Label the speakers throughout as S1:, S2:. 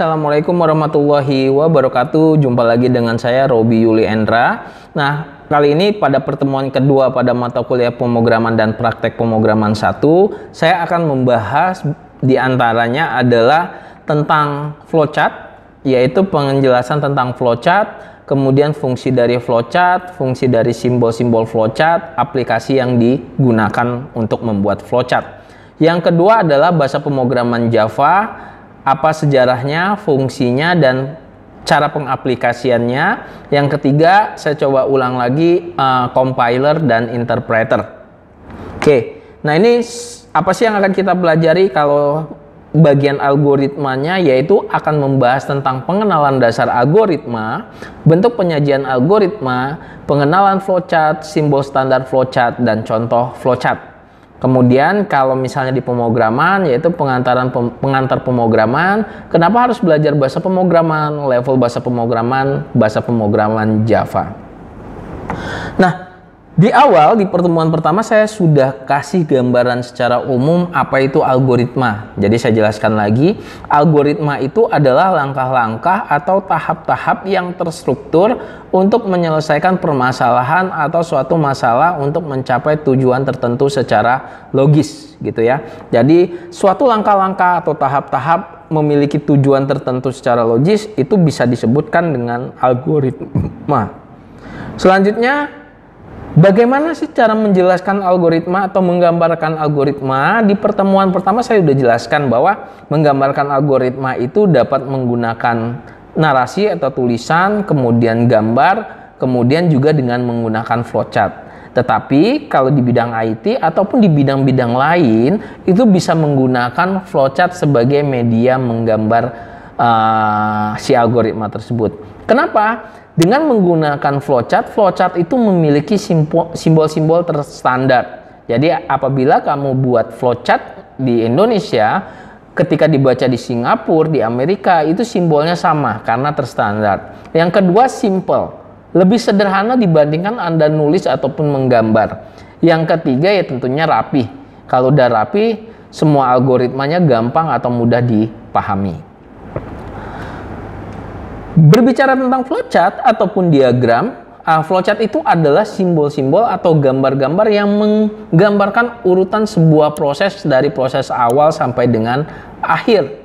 S1: Assalamualaikum warahmatullahi wabarakatuh. Jumpa lagi dengan saya Robi Yuli Endra. Nah, kali ini pada pertemuan kedua pada mata kuliah pemrograman dan praktek pemrograman 1, saya akan membahas diantaranya adalah tentang flowchart, yaitu penjelasan tentang flowchart, kemudian fungsi dari flowchart, fungsi dari simbol-simbol flowchart, aplikasi yang digunakan untuk membuat flowchart. Yang kedua adalah bahasa pemrograman Java, apa sejarahnya, fungsinya, dan cara pengaplikasiannya. Yang ketiga, saya coba ulang lagi compiler dan interpreter. Oke, nah ini apa sih yang akan kita pelajari kalau bagian algoritmanya, yaitu akan membahas tentang pengenalan dasar algoritma, bentuk penyajian algoritma, pengenalan flowchart, simbol standar flowchart, dan contoh flowchart. Kemudian kalau misalnya di pemrograman, yaitu pengantar pemrograman, kenapa harus belajar bahasa pemrograman, level bahasa pemrograman Java. Nah, di awal, di pertemuan pertama saya sudah kasih gambaran secara umum apa itu algoritma. Jadi saya jelaskan lagi, algoritma itu adalah langkah-langkah atau tahap-tahap yang terstruktur untuk menyelesaikan permasalahan atau suatu masalah untuk mencapai tujuan tertentu secara logis gitu ya. Jadi suatu langkah-langkah atau tahap-tahap memiliki tujuan tertentu secara logis itu bisa disebutkan dengan algoritma. Selanjutnya, bagaimana sih cara menjelaskan algoritma atau menggambarkan algoritma? Di pertemuan pertama saya sudah jelaskan bahwa menggambarkan algoritma itu dapat menggunakan narasi atau tulisan, kemudian gambar, kemudian juga dengan menggunakan flowchart. Tetapi kalau di bidang IT ataupun di bidang-bidang lain itu bisa menggunakan flowchart sebagai media menggambar si algoritma tersebut. Kenapa? Dengan menggunakan flowchart itu memiliki simbol-simbol terstandar. Jadi apabila kamu buat flowchart di Indonesia, ketika dibaca di Singapura, di Amerika, itu simbolnya sama karena terstandar. Yang kedua, simple. Lebih sederhana dibandingkan Anda nulis ataupun menggambar. Yang ketiga ya tentunya rapi. Kalau udah rapi, semua algoritmanya gampang atau mudah dipahami. Berbicara tentang flowchart ataupun diagram, flowchart itu adalah simbol-simbol atau gambar-gambar yang menggambarkan urutan sebuah proses dari proses awal sampai dengan akhir.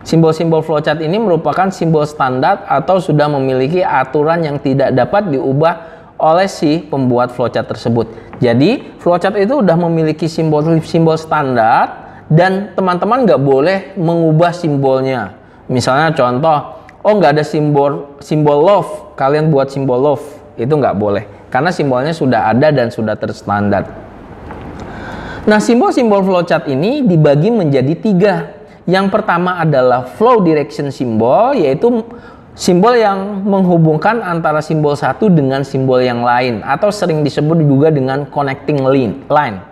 S1: Simbol-simbol flowchart ini merupakan simbol standar atau sudah memiliki aturan yang tidak dapat diubah oleh si pembuat flowchart tersebut. Jadi flowchart itu sudah memiliki simbol-simbol standar dan teman-teman nggak boleh mengubah simbolnya. Misalnya contoh, oh nggak ada simbol love, kalian buat simbol love, itu nggak boleh karena simbolnya sudah ada dan sudah terstandar. Nah, simbol-simbol flowchart ini dibagi menjadi 3. Yang pertama adalah flow direction symbol, yaitu simbol yang menghubungkan antara simbol satu dengan simbol yang lain atau sering disebut juga dengan connecting line.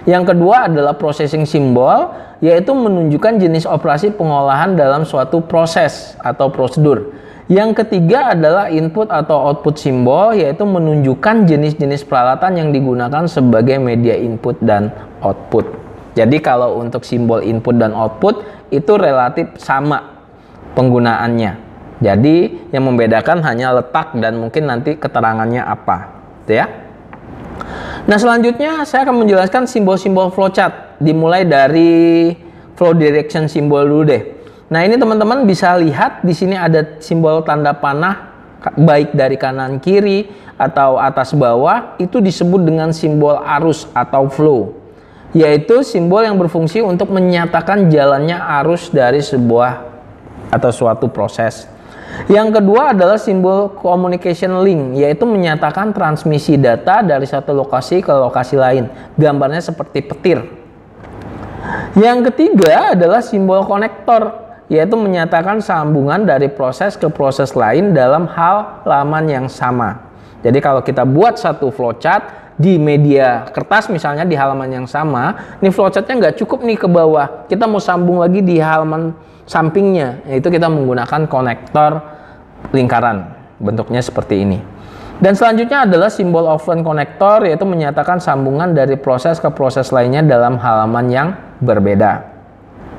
S1: Yang kedua adalah processing symbol, yaitu menunjukkan jenis operasi pengolahan dalam suatu proses atau prosedur. Yang ketiga adalah input atau output symbol, yaitu menunjukkan jenis-jenis peralatan yang digunakan sebagai media input dan output. Jadi kalau untuk simbol input dan output itu relatif sama penggunaannya. Jadi yang membedakan hanya letak dan mungkin nanti keterangannya apa, gitu ya. Nah, selanjutnya saya akan menjelaskan simbol-simbol flowchart. Dimulai dari flow direction symbol dulu deh. Nah, ini teman-teman bisa lihat di sini ada simbol tanda panah baik dari kanan kiri atau atas bawah, itu disebut dengan simbol arus atau flow, yaitu simbol yang berfungsi untuk menyatakan jalannya arus dari sebuah atau suatu proses. Yang kedua adalah simbol communication link, yaitu menyatakan transmisi data dari satu lokasi ke lokasi lain. Gambarnya seperti petir. Yang ketiga adalah simbol konektor, yaitu menyatakan sambungan dari proses ke proses lain dalam halaman yang sama. Jadi kalau kita buat satu flowchart di media kertas misalnya di halaman yang sama, ini flowchartnya nggak cukup nih ke bawah, kita mau sambung lagi di halaman sampingnya, yaitu kita menggunakan konektor lingkaran, bentuknya seperti ini. Dan selanjutnya adalah simbol offline konektor, yaitu menyatakan sambungan dari proses ke proses lainnya dalam halaman yang berbeda.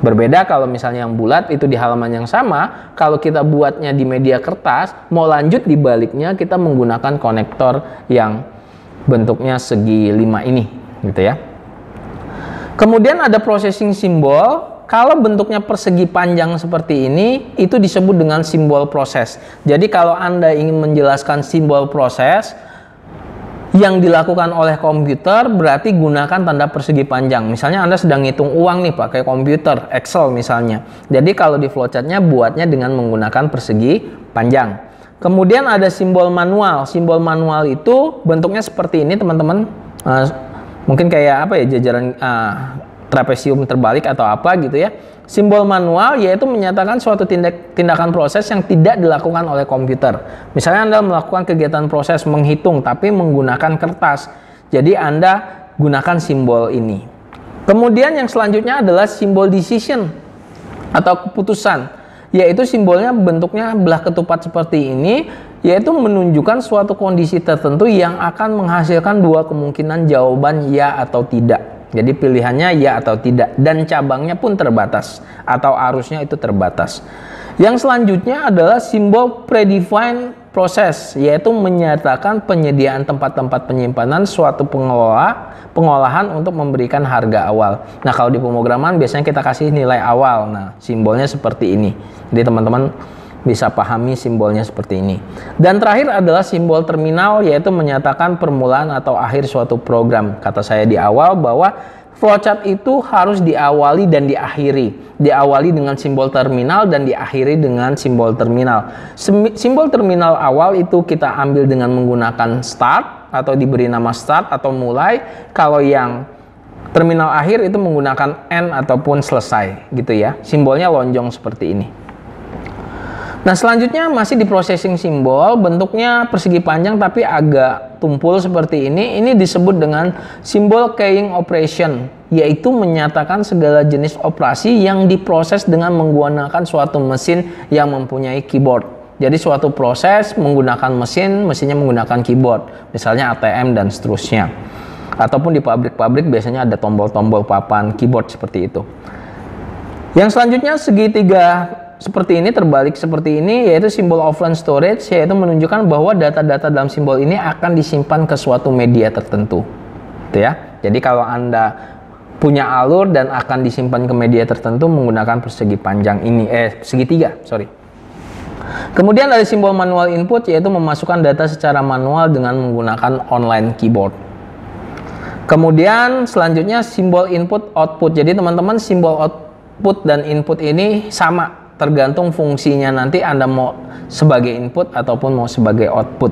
S1: Berbeda kalau misalnya yang bulat itu di halaman yang sama, kalau kita buatnya di media kertas, mau lanjut di baliknya kita menggunakan konektor yang bentuknya segi 5 ini, gitu ya. Kemudian ada processing simbol. Kalau bentuknya persegi panjang seperti ini, itu disebut dengan simbol proses. Jadi kalau Anda ingin menjelaskan simbol proses yang dilakukan oleh komputer, berarti gunakan tanda persegi panjang. Misalnya Anda sedang ngitung uang nih pakai komputer, Excel misalnya. Jadi kalau di flowchartnya buatnya dengan menggunakan persegi panjang. Kemudian ada simbol manual. Simbol manual itu bentuknya seperti ini teman-teman. Mungkin kayak apa ya, jajaran trapesium terbalik atau apa gitu ya. Simbol manual yaitu menyatakan suatu tindakan proses yang tidak dilakukan oleh komputer. Misalnya Anda melakukan kegiatan proses menghitung tapi menggunakan kertas. Jadi Anda gunakan simbol ini. Kemudian yang selanjutnya adalah simbol decision atau keputusan. Yaitu simbolnya bentuknya belah ketupat seperti ini, yaitu menunjukkan suatu kondisi tertentu yang akan menghasilkan dua kemungkinan jawaban ya atau tidak. Jadi pilihannya ya atau tidak, dan cabangnya pun terbatas atau arusnya itu terbatas. Yang selanjutnya adalah simbol predefined process, yaitu menyatakan penyediaan tempat-tempat penyimpanan suatu pengolahan untuk memberikan harga awal. Nah, kalau di pemrograman biasanya kita kasih nilai awal. Nah, simbolnya seperti ini. Jadi teman-teman bisa pahami simbolnya seperti ini. Dan terakhir adalah simbol terminal, yaitu menyatakan permulaan atau akhir suatu program. Kata saya di awal bahwa flowchart itu harus diawali dan diakhiri. Diawali dengan simbol terminal dan diakhiri dengan simbol terminal. Simbol terminal awal itu kita ambil dengan menggunakan start atau diberi nama start atau mulai. Kalau yang terminal akhir itu menggunakan end ataupun selesai gitu ya. Simbolnya lonjong seperti ini. Nah, selanjutnya masih di processing simbol, bentuknya persegi panjang tapi agak tumpul seperti ini. Ini disebut dengan simbol keying operation, yaitu menyatakan segala jenis operasi yang diproses dengan menggunakan suatu mesin yang mempunyai keyboard. Jadi suatu proses menggunakan mesin, mesinnya menggunakan keyboard, misalnya ATM dan seterusnya. Ataupun di pabrik-pabrik biasanya ada tombol-tombol papan keyboard seperti itu. Yang selanjutnya segitiga seperti ini, terbalik seperti ini, yaitu simbol offline storage, yaitu menunjukkan bahwa data-data dalam simbol ini akan disimpan ke suatu media tertentu. Gitu ya. Jadi kalau Anda punya alur dan akan disimpan ke media tertentu menggunakan persegi panjang ini, segitiga, sorry. Kemudian ada simbol manual input, yaitu memasukkan data secara manual dengan menggunakan online keyboard. Kemudian selanjutnya simbol input output. Jadi teman-teman, simbol output dan input ini sama, tergantung fungsinya nanti Anda mau sebagai input ataupun mau sebagai output.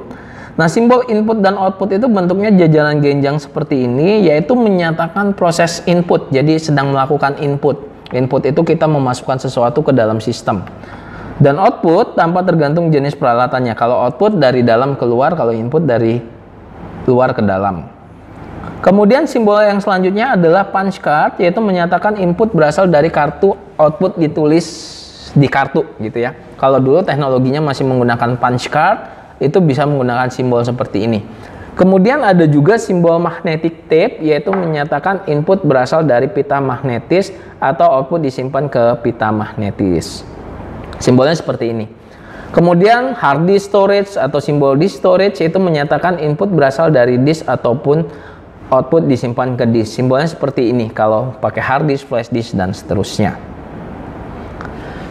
S1: Nah, simbol input dan output itu bentuknya jajaran genjang seperti ini, yaitu menyatakan proses input. Jadi sedang melakukan input. Input itu kita memasukkan sesuatu ke dalam sistem. Dan output tanpa tergantung jenis peralatannya. Kalau output dari dalam keluar, kalau input dari luar ke dalam. Kemudian simbol yang selanjutnya adalah punch card, yaitu menyatakan input berasal dari kartu, output ditulis di kartu gitu ya. Kalau dulu teknologinya masih menggunakan punch card, itu bisa menggunakan simbol seperti ini. Kemudian ada juga simbol magnetic tape, yaitu menyatakan input berasal dari pita magnetis atau output disimpan ke pita magnetis. Simbolnya seperti ini. Kemudian hard disk storage atau simbol disk storage itu menyatakan input berasal dari disk ataupun output disimpan ke disk. Simbolnya seperti ini kalau pakai hard disk, flash disk dan seterusnya.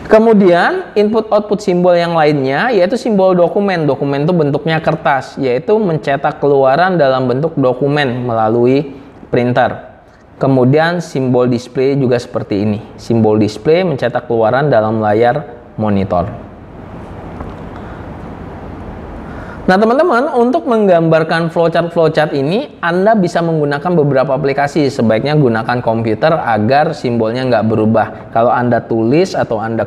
S1: Kemudian input-output simbol yang lainnya yaitu simbol dokumen. Dokumen itu bentuknya kertas, yaitu mencetak keluaran dalam bentuk dokumen melalui printer. Kemudian simbol display juga seperti ini. Simbol display mencetak keluaran dalam layar monitor. Nah teman-teman, untuk menggambarkan flowchart ini Anda bisa menggunakan beberapa aplikasi. Sebaiknya gunakan komputer agar simbolnya nggak berubah. Kalau Anda tulis atau Anda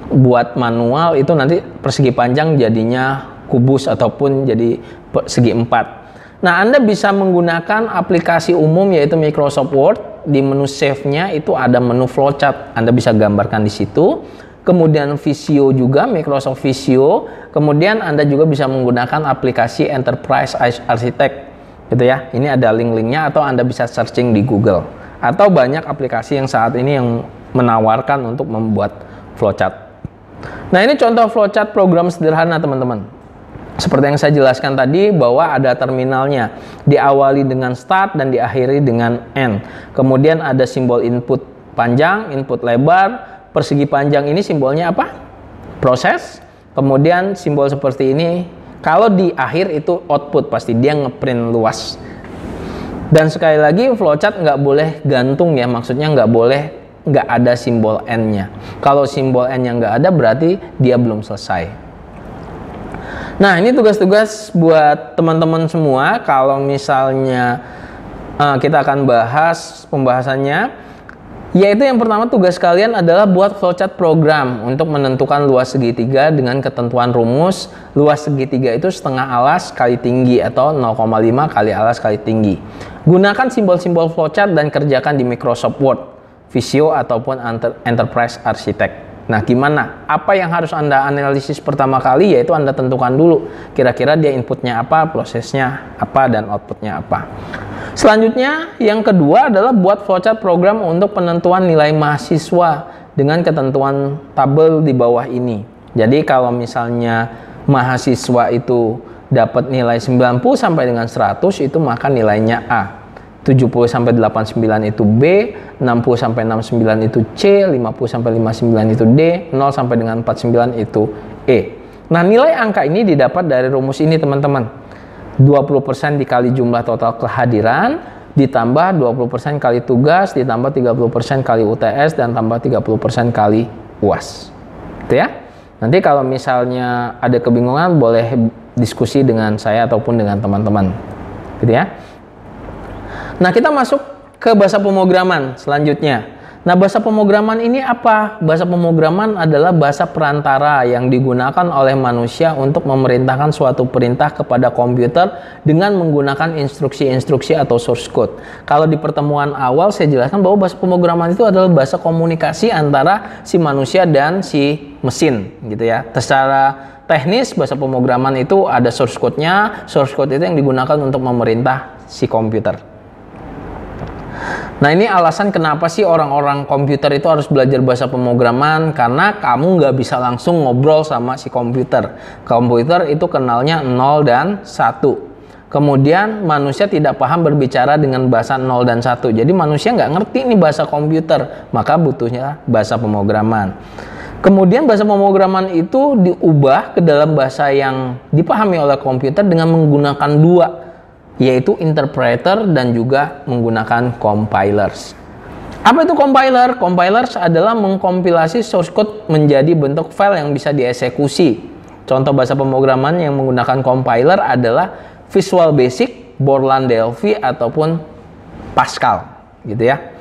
S1: buat manual itu nanti persegi panjang jadinya kubus ataupun jadi segi 4. Nah Anda bisa menggunakan aplikasi umum yaitu Microsoft Word. Di menu save-nya itu ada menu flowchart. Anda bisa gambarkan di situ. Kemudian Visio juga, Microsoft Visio. Kemudian Anda juga bisa menggunakan aplikasi Enterprise Architect gitu ya. Ini ada link-linknya atau Anda bisa searching di Google. Atau banyak aplikasi yang saat ini yang menawarkan untuk membuat flowchart. Nah, ini contoh flowchart program sederhana, teman-teman. Seperti yang saya jelaskan tadi, bahwa ada terminalnya, diawali dengan start dan diakhiri dengan end. Kemudian ada simbol input panjang, input lebar. Persegi panjang ini simbolnya apa? Proses. Kemudian simbol seperti ini, kalau di akhir itu output, pasti dia ngeprint luas. Dan sekali lagi, flowchart nggak boleh gantung ya, maksudnya nggak ada simbol N-nya. Kalau simbol N-nya nggak ada, berarti dia belum selesai. Nah, ini tugas-tugas buat teman-teman semua. Kalau misalnya kita akan bahas pembahasannya, yaitu yang pertama, tugas kalian adalah buat flowchart program untuk menentukan luas segitiga dengan ketentuan rumus. Luas segitiga itu setengah alas kali tinggi atau 0,5 kali alas kali tinggi. Gunakan simbol-simbol flowchart dan kerjakan di Microsoft Word, Visio ataupun Enterprise Architect. Nah, gimana? Apa yang harus Anda analisis pertama kali? Yaitu Anda tentukan dulu kira-kira dia inputnya apa, prosesnya apa, dan outputnya apa. Selanjutnya, yang kedua adalah buat flowchart program untuk penentuan nilai mahasiswa dengan ketentuan tabel di bawah ini. Jadi kalau misalnya mahasiswa itu dapat nilai 90 sampai dengan 100, itu maka nilainya A. 70 sampai 89 itu B, 60 sampai 69 itu C, 50 sampai 59 itu D, 0 sampai dengan 49 itu E. Nah, nilai angka ini didapat dari rumus ini, teman-teman. 20% dikali jumlah total kehadiran, ditambah 20% kali tugas, ditambah 30% kali UTS, dan tambah 30% kali UAS. Gitu ya. Nanti kalau misalnya ada kebingungan, boleh diskusi dengan saya ataupun dengan teman-teman. Gitu ya. Nah, kita masuk ke bahasa pemrograman selanjutnya. Nah, bahasa pemrograman ini apa? Bahasa pemrograman adalah bahasa perantara yang digunakan oleh manusia untuk memerintahkan suatu perintah kepada komputer dengan menggunakan instruksi-instruksi atau source code. Kalau di pertemuan awal saya jelaskan bahwa bahasa pemrograman itu adalah bahasa komunikasi antara si manusia dan si mesin, gitu ya. Secara teknis, bahasa pemrograman itu ada source code-nya. Source code itu yang digunakan untuk memerintah si komputer. Nah, ini alasan kenapa sih orang-orang komputer itu harus belajar bahasa pemrograman, karena kamu nggak bisa langsung ngobrol sama si komputer. Komputer itu kenalnya 0 dan 1. Kemudian manusia tidak paham berbicara dengan bahasa 0 dan 1. Jadi manusia nggak ngerti nih bahasa komputer, maka butuhnya bahasa pemrograman. Kemudian bahasa pemrograman itu diubah ke dalam bahasa yang dipahami oleh komputer dengan menggunakan dua, yaitu interpreter dan juga menggunakan compilers. Apa itu compiler? Compilers adalah mengkompilasi source code menjadi bentuk file yang bisa dieksekusi. Contoh bahasa pemrograman yang menggunakan compiler adalah Visual Basic, Borland Delphi, ataupun Pascal, gitu ya.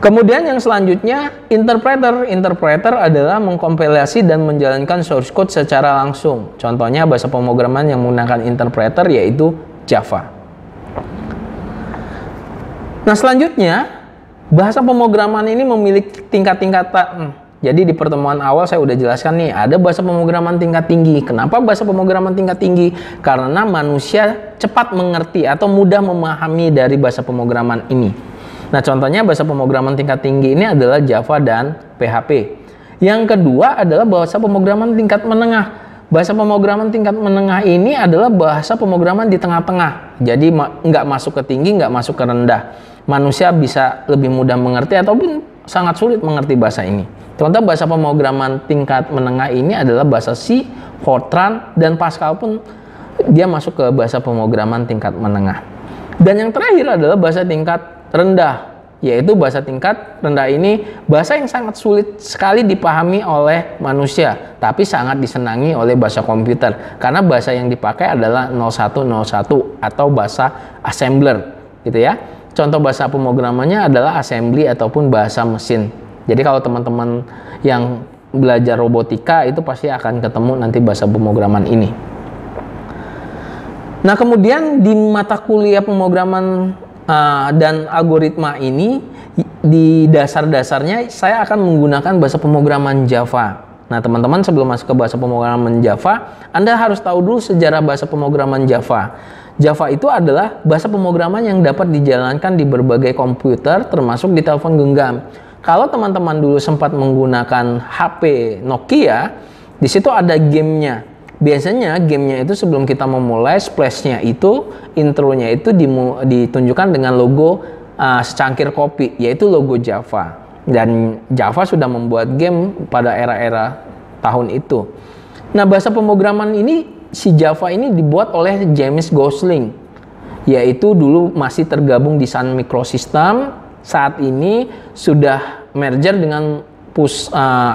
S1: Kemudian yang selanjutnya, interpreter. Interpreter adalah mengkompilasi dan menjalankan source code secara langsung. Contohnya bahasa pemrograman yang menggunakan interpreter yaitu Java. Nah, selanjutnya, bahasa pemrograman ini memiliki tingkat-tingkatan. Jadi di pertemuan awal saya udah jelaskan nih, ada bahasa pemrograman tingkat tinggi. Kenapa bahasa pemrograman tingkat tinggi? Karena manusia cepat mengerti atau mudah memahami dari bahasa pemrograman ini. Nah, contohnya bahasa pemrograman tingkat tinggi ini adalah Java dan PHP. Yang kedua adalah bahasa pemrograman tingkat menengah. Bahasa pemrograman tingkat menengah ini adalah bahasa pemrograman di tengah-tengah. Jadi nggak masuk ke tinggi, nggak masuk ke rendah. Manusia bisa lebih mudah mengerti ataupun sangat sulit mengerti bahasa ini. Contoh bahasa pemrograman tingkat menengah ini adalah bahasa C, Fortran, dan Pascal pun dia masuk ke bahasa pemrograman tingkat menengah. Dan yang terakhir adalah bahasa tingkat rendah. Yaitu bahasa tingkat rendah ini bahasa yang sangat sulit sekali dipahami oleh manusia, tapi sangat disenangi oleh bahasa komputer, karena bahasa yang dipakai adalah 0101 atau bahasa assembler, gitu ya. Contoh bahasa pemrogramannya adalah assembly ataupun bahasa mesin. Jadi kalau teman-teman yang belajar robotika itu pasti akan ketemu nanti bahasa pemrograman ini. Nah, kemudian di mata kuliah pemrograman dan algoritma ini, di dasar-dasarnya saya akan menggunakan bahasa pemrograman Java. Nah, teman-teman, sebelum masuk ke bahasa pemrograman Java, Anda harus tahu dulu sejarah bahasa pemrograman Java. Java itu adalah bahasa pemrograman yang dapat dijalankan di berbagai komputer, termasuk di telepon genggam. kalau teman-teman dulu sempat menggunakan HP Nokia, di situ ada gamenya. Biasanya gamenya itu sebelum kita memulai splashnya itu, intronya itu ditunjukkan dengan logo secangkir kopi, yaitu logo Java. Dan Java sudah membuat game pada era-era tahun itu. Nah, bahasa pemrograman ini, si Java ini dibuat oleh James Gosling, yaitu dulu masih tergabung di Sun Microsystem. Saat ini sudah merger dengan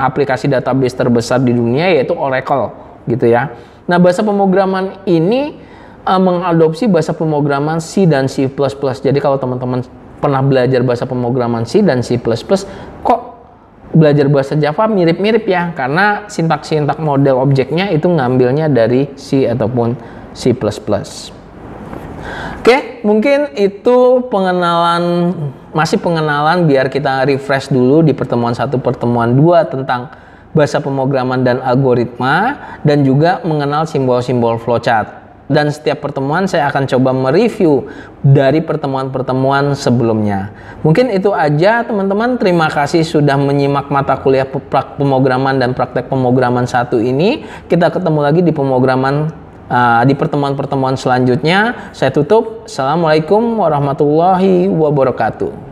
S1: aplikasi database terbesar di dunia, yaitu Oracle, gitu ya. Nah, bahasa pemrograman ini mengadopsi bahasa pemrograman C dan C++. Jadi kalau teman-teman pernah belajar bahasa pemrograman C dan C++, kok belajar bahasa Java mirip-mirip ya? Karena sintak-sintak model objeknya itu ngambilnya dari C ataupun C++. Oke, mungkin itu masih pengenalan biar kita refresh dulu di pertemuan 1, pertemuan 2 tentang bahasa pemrograman dan algoritma, dan juga mengenal simbol-simbol flowchart. Dan setiap pertemuan saya akan coba mereview dari pertemuan-pertemuan sebelumnya. Mungkin itu aja teman-teman. Terima kasih sudah menyimak mata kuliah pemrograman dan praktek pemrograman 1 ini. Kita ketemu lagi di di pertemuan-pertemuan selanjutnya. Saya tutup. Assalamualaikum warahmatullahi wabarakatuh.